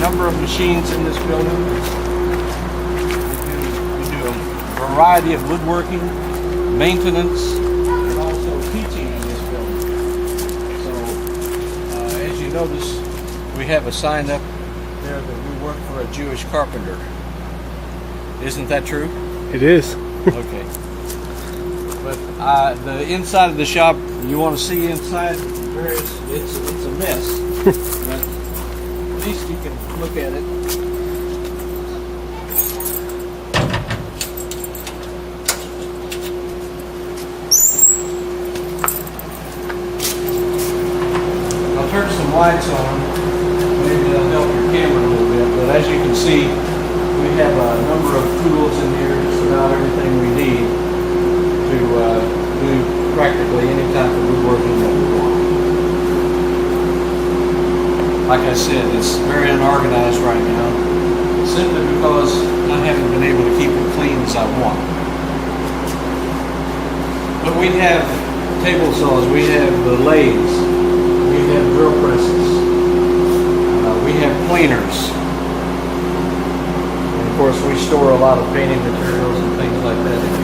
number of machines in this building. We do a variety of woodworking, maintenance, and also teaching in this building. So, as you notice, we have a sign up there that we work for a Jewish carpenter. Isn't that true? It is. Okay. But the inside of the shop, you want to see inside, it's a mess. But at least you can look at it. I'll turn some lights on. Maybe that'll help your camera a little bit. But as you can see, we have a number of tools in here, just about everything we need to do practically any type of woodworking that we want. Like I said, it's very unorganized right now, simply because I haven't been able to keep it clean as I want. But we have table saws, we have the lathes, we have drill presses, we have cleaners. And of course, we store a lot of painting materials and things like that in